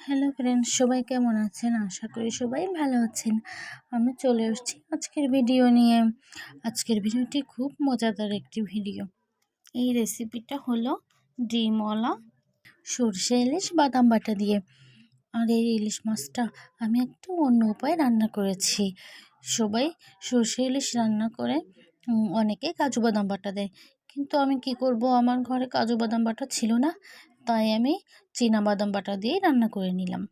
Hello friends, সবাই কেমন আছেন? আশা করি সবাই ভালো আছেন। আমি চলে এসেছি আজকের ভিডিও নিয়ে। আজকের ভিডিওটি খুব মজাদার একটি ভিডিও। এই রেসিপিটা হলো ডিমওয়ালা সরষে ইলিশ বাদাম বাটা দিয়ে। আর এই ইলিশ মাছটা আমি একটু অন্য উপায়ে রান্না করেছি। সবাই সরষে ইলিশ রান্না করে অনেকে কাজু বাদাম বাটা দেয়, কিন্তু আমি কি করব, আমার ঘরে কাজু বাদাম বাটা ছিল না, তাই আমি চীনা বাদাম বাটা দিয়েই রান্না করে নিলাম।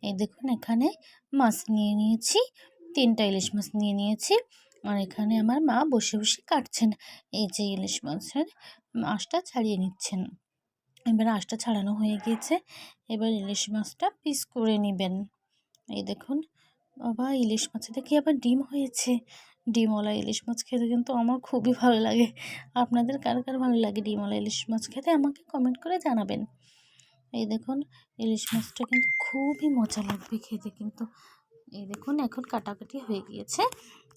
এই দেখুন, এখানে মাছ নিয়ে নিয়েছি, 3টা ইলিশ মাছ নিয়ে নিয়েছি। আর এখানে আমার মা বসে বসে কাটছেন। এই যে ইলিশ মাছের আঁশটা ছাড়িয়ে নিচ্ছেন। এবার আঁশটা ছাড়ানো হয়ে গিয়েছে। এবার ইলিশ মাছটা পিস করে নেবেন। এই দেখুন, বাবা, ইলিশ মাছে দেখি আবার ডিম হয়েছে। ডিমওয়ালা ইলিশ মাছ খেতে কিন্তু আমার খুবই ভালো লাগে। আপনাদের কার কার ভালো লাগে ডিমওয়ালা ইলিশ মাছ খেতে আমাকে কমেন্ট করে জানাবেন। এই দেখুন, ইলিশ মাছটা কিন্তু খুবই মজা লাগবে খেতে কিন্তু। এই দেখুন, এখন কাটাকাটি হয়ে গিয়েছে,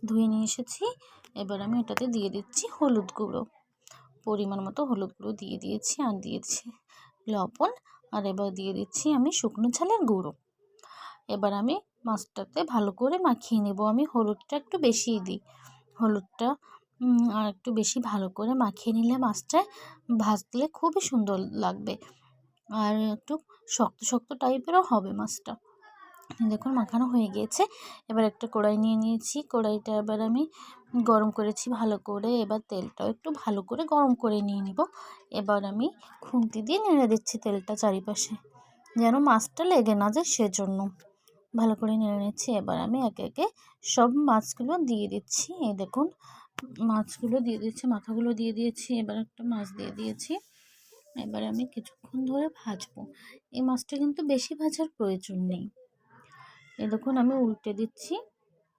ধুয়ে নিয়ে এসেছি। এবার আমি এটাতে দিয়ে দিচ্ছি হলুদ গুঁড়ো, পরিমাণ মতো হলুদ গুঁড়ো দিয়ে দিয়েছি, আর দিয়েছি লবণ, আর এবার দিয়ে দিচ্ছি আমি শুকনো ঝালের গুঁড়ো। এবার আমি মাছটাতে ভালো করে মাখিয়ে নেব। আমি হলুদটা একটু বেশিই দিই, হলুদটা আর একটু বেশি ভালো করে মাখিয়ে নিলে মাছটা ভাজলে খুবই সুন্দর লাগবে, আর একটু শক্ত শক্ত টাইপেরও হবে মাছটা। দেখুন, মাখানো হয়ে গিয়েছে। এবার একটা কড়াই নিয়ে নিয়েছি, কড়াইটা এবার আমি গরম করেছি ভালো করে। এবার তেলটাও একটু ভালো করে গরম করে নিয়ে নিব। এবার আমি খুন্তি দিয়ে নেড়ে দিচ্ছি তেলটা চারিপাশে, যেন মাছটা লেগে না যায়, সেজন্য ভালো করে নেড়ে নিচ্ছি। এবার আমি একে একে সব মাছগুলো দিয়ে দিচ্ছি। এই দেখুন, মাছগুলো দিয়ে দিচ্ছি, মাথাগুলো দিয়ে দিয়েছি, এবার একটা মাছ দিয়ে দিয়েছি। এবার আমি কিছুক্ষণ ধরে ভাজবো। এই মাছটা কিন্তু বেশি ভাজার প্রয়োজন নেই। এই দেখুন, আমি উল্টে দিচ্ছি,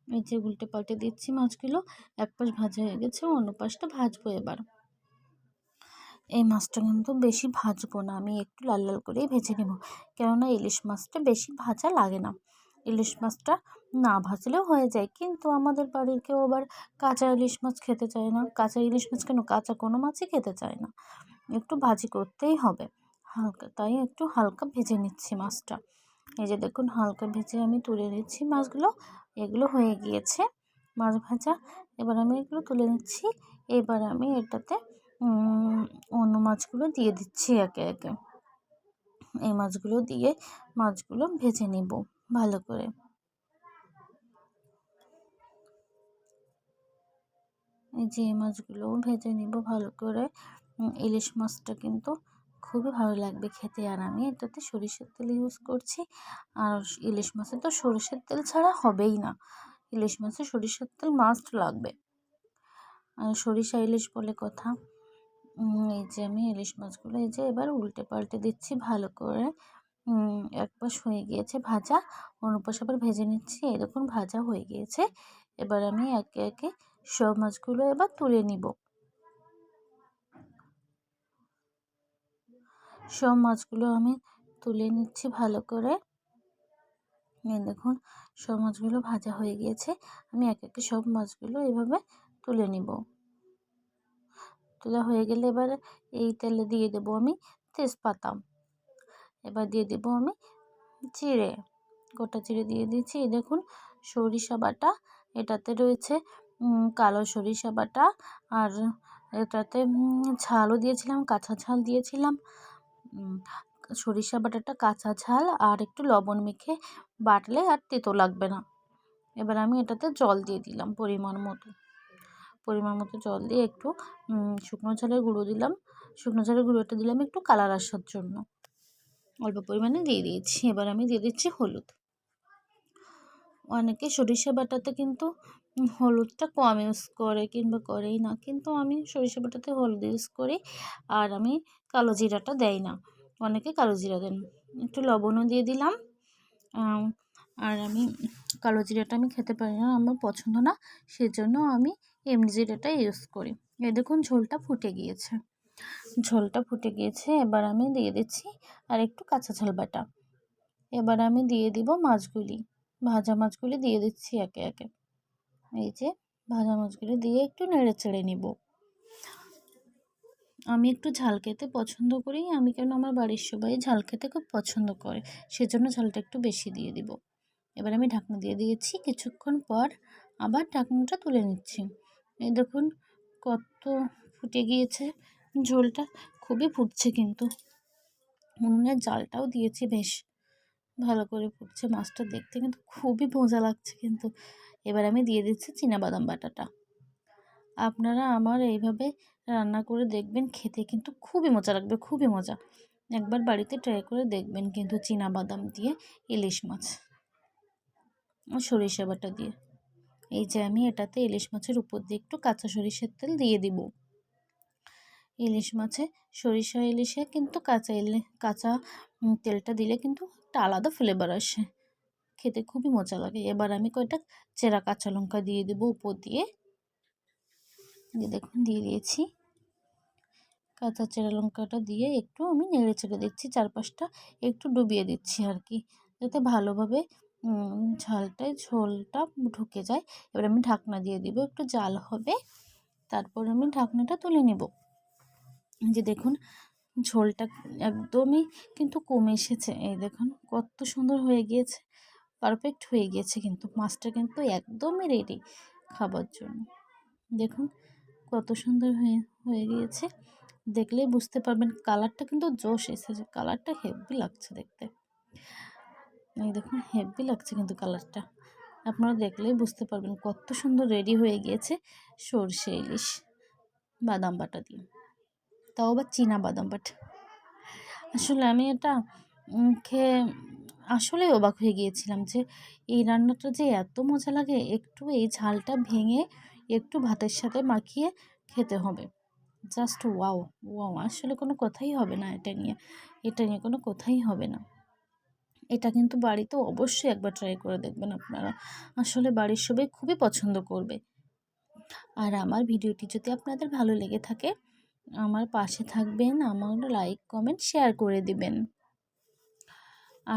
এই যে উল্টে পাল্টে দিচ্ছি মাছগুলো। এক পাশ ভাজা হয়ে গেছে, অন্য পাশটা ভাজবো। এবার এই মাছটা কিন্তু বেশি ভাজবো না, আমি একটু লাল লাল করেই ভেজে নেব, কেননা ইলিশ মাছটা বেশি ভাজা লাগে না। ইলিশ মাছটা না ভাজলেও হয়ে যায়, কিন্তু আমাদের বাড়ির কেউ আবার কাঁচা ইলিশ মাছ খেতে চায় না। কাঁচা ইলিশ মাছ কেন, কাঁচা কোনো মাছই খেতে চায় না, একটু ভাজি করতেই হবে হালকা, তাই একটু হালকা ভেজে নিচ্ছি মাছটা। এই যে দেখুন, হালকা ভেজে আমি তুলে নিচ্ছি মাছগুলো। এগুলো হয়ে গিয়েছে মাছ ভাজা। এবার আমি এগুলো তুলে নিচ্ছি। এবার আমি এটাতে অন্য মাছগুলো দিয়ে দিচ্ছি একে একে। এই মাছগুলো দিয়ে মাছগুলো ভেজে নিব ভালো করে। এই যে মাছগুলো ভেজে নিব ভালো করে। ইলিশ মাছটা কিন্তু খুবই ভালো লাগবে খেতে। আর আমি এটাতে সরিষার তেল ইউজ করছি, আর ইলিশ মাছে তো সরিষার তেল ছাড়া হবেই না। ইলিশ মাছে সরিষার তেল মাস্ট লাগবে, আর সরিষা ইলিশ বলে কথা। এই যে আমি ইলিশ মাছগুলো এই যে এবার উল্টে পাল্টে দিচ্ছি ভালো করে। এক পাশ হয়ে গিয়েছে ভাজা, অন্য পাশ আবার ভেজে নিচ্ছি। এরকম ভাজা হয়ে গিয়েছে। এবার আমি একে একে সব মাছগুলো এবার তুলে নিব। সব মাছগুলো আমি তুলে নিচ্ছি ভালো করে। এই দেখুন, সব মাছগুলো ভাজা হয়ে গিয়েছে। আমি এক একে সব মাছগুলো এভাবে তুলে নিব। তোলা হয়ে গেলে এবার এই তেলে দিয়ে দেবো আমি তেজপাতা। এবার দিয়ে দেবো আমি জিরে, গোটা জিরে দিয়ে দিয়েছি। এই দেখুন, সরিষা বাটা, এটাতে রয়েছে কালো সরিষা বাটা, আর এটাতে ঝালও দিয়েছিলাম, কাঁচা ঝাল দিয়েছিলাম। সরিষা বাটাটা কাঁচা ঝাল আর একটু লবণ মেখে বাটলে আর তেতো লাগবে না। এবার আমি এটাতে জল দিয়ে দিলাম পরিমাণ মতো জল দিয়ে একটু শুকনো ঝালের গুঁড়ো দিলাম। শুকনো ঝালের গুঁড়োটা দিলাম একটু কালার আসার জন্য, অল্প পরিমাণে দিয়ে দিয়েছি। এবার আমি দিয়ে দিচ্ছি হলুদ। অনেকে সরিষা বাটাতে কিন্তু হলুদটা কম ইউজ করে কিংবা করেই না, কিন্তু আমি সরিষা বাটাতে হলুদ ইউজ করি, আর আমি কালো জিরাটা দেই না। অনেকে কালো জিরা দেন। একটু লবণও দিয়ে দিলাম। আর আমি কালো জিরাটা আমি খেতে পারি না, আমার পছন্দ না, সেজন্য আমি এমনি জিরাটা ইউজ করি। এই দেখুন, ঝোলটা ফুটে গিয়েছে। এবার আমি দিয়ে দিচ্ছি আর একটু কাঁচা ঝাল বাটা। এবার আমি দিয়ে দিব ভাজা মাছগুলি দিয়ে দিচ্ছি একে একে। এই যে ভাজা মাছগুলি দিয়ে একটু নেড়ে চেড়ে নিব। আমি একটু ঝাল খেতে পছন্দ করি, আমি কেন আমার বাড়ির সবাই ঝাল খেতে খুব পছন্দ করে, সেজন্য ঝালটা একটু বেশি দিয়ে দিব। এবার আমি ঢাকনা দিয়ে দিয়েছি, কিছুক্ষণ পর আবার ঢাকনাটা তুলে নিচ্ছি। এই দেখুন কত ফুটে গিয়েছে ঝোলটা, খুবই ফুটছে, কিন্তু উনুনের জালটাও দিয়েছি, বেশ ভালো করে ফুটছে। মাছটা দেখতে কিন্তু খুবই মজা লাগছে কিন্তু। এবার আমি দিয়ে দিচ্ছি চিনাবাদাম বাটাটা। আপনারা আমার এইভাবে রান্না করে দেখবেন, খেতে কিন্তু খুবই মজা লাগবে, খুবই মজা। একবার বাড়িতে ট্রাই করে দেখবেন কিন্তু চিনাবাদাম দিয়ে ইলিশ মাছ সরিষা বাটা দিয়ে। এই যে আমি এটাতে ইলিশ মাছের উপর দিয়ে একটু কাঁচা সরিষার তেল দিয়ে দিব। ইলিশ মাছে ইলিশে কিন্তু কাঁচা তেলটা দিলে কিন্তু একটা আলাদা ফ্লেভার আসে, খেতে খুবই মজা লাগে। এবার আমি কয়টা চেরা কাঁচা লঙ্কা দিয়ে দেবো উপর দিয়ে। দেখুন দিয়ে দিয়েছি কাঁচা চেরা লঙ্কাটা দিয়ে একটু আমি নেড়ে চেড়ে দিচ্ছি, চারপাশটা একটু ডুবিয়ে দিচ্ছি আর কি, যাতে ভালোভাবে ঝোলটা ঢুকে যায়। এবার আমি ঢাকনা দিয়ে দিব, একটু জাল হবে, তারপর আমি ঢাকনাটা তুলে নেব। যে দেখুন ঝোলটা একদমই কিন্তু কমে এসেছে, এই দেখুন কত সুন্দর হয়ে গিয়েছে, পারফেক্ট হয়ে গিয়েছে, কিন্তু মাছটা কিন্তু একদমই রেডি খাবার জন্য। দেখুন কত সুন্দর হয়ে হয়ে গিয়েছে, দেখলেই বুঝতে পারবেন। কালারটা কিন্তু জোশ এসেছে, কালারটা হেভি লাগছে দেখতে। এই দেখুন হেভি লাগছে কিন্তু কালারটা, আপনারা দেখলেই বুঝতে পারবেন কত সুন্দর রেডি হয়ে গিয়েছে সরষে ইলিশ বাদাম বাটা দিয়ে, তাও আবার চীনা বাদাম বাটা। আসলে আমি এটা খেয়ে আসলেই অবাক হয়ে গিয়েছিলাম যে এই রান্নাটা যে এত মজা লাগে। একটু এই ঝালটা ভেঙে একটু ভাতের সাথে মাখিয়ে খেতে হবে, জাস্ট ওয়াও ওয়াও, আসলে কোনো কথাই হবে না এটা নিয়ে কোনো কথাই হবে না। এটা কিন্তু বাড়িতে অবশ্যই একবার ট্রাই করে দেখবেন আপনারা, আসলে বাড়ির সবাই খুবই পছন্দ করবে। আর আমার ভিডিওটি যদি আপনাদের ভালো লেগে থাকে, আমার পাশে থাকবেন, আমার লাইক কমেন্ট শেয়ার করে দিবেন।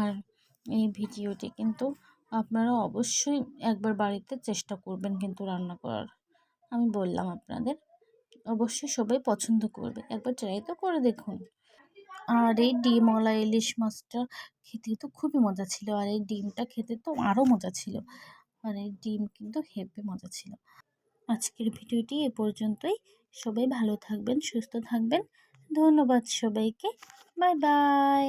আর এই ভিডিওটি কিন্তু আপনারা অবশ্যই একবার বাড়িতে চেষ্টা করবেন কিন্তু রান্না করার, আমি বললাম আপনাদের, অবশ্যই সবাই পছন্দ করবে, একবার ট্রাই তো করে দেখুন। আর এই ডিমওয়ালা ইলিশ মাছটা খেতে তো খুবই মজা ছিল, আর এই ডিমটা খেতে তো আরও মজা ছিল, আর এই ডিম কিন্তু হেব্বি মজা ছিল। আজকের ভিডিওটি এ পর্যন্তই, সবাই ভালো থাকবেন, সুস্থ থাকবেন, ধন্যবাদ সবাইকে, বাই বাই।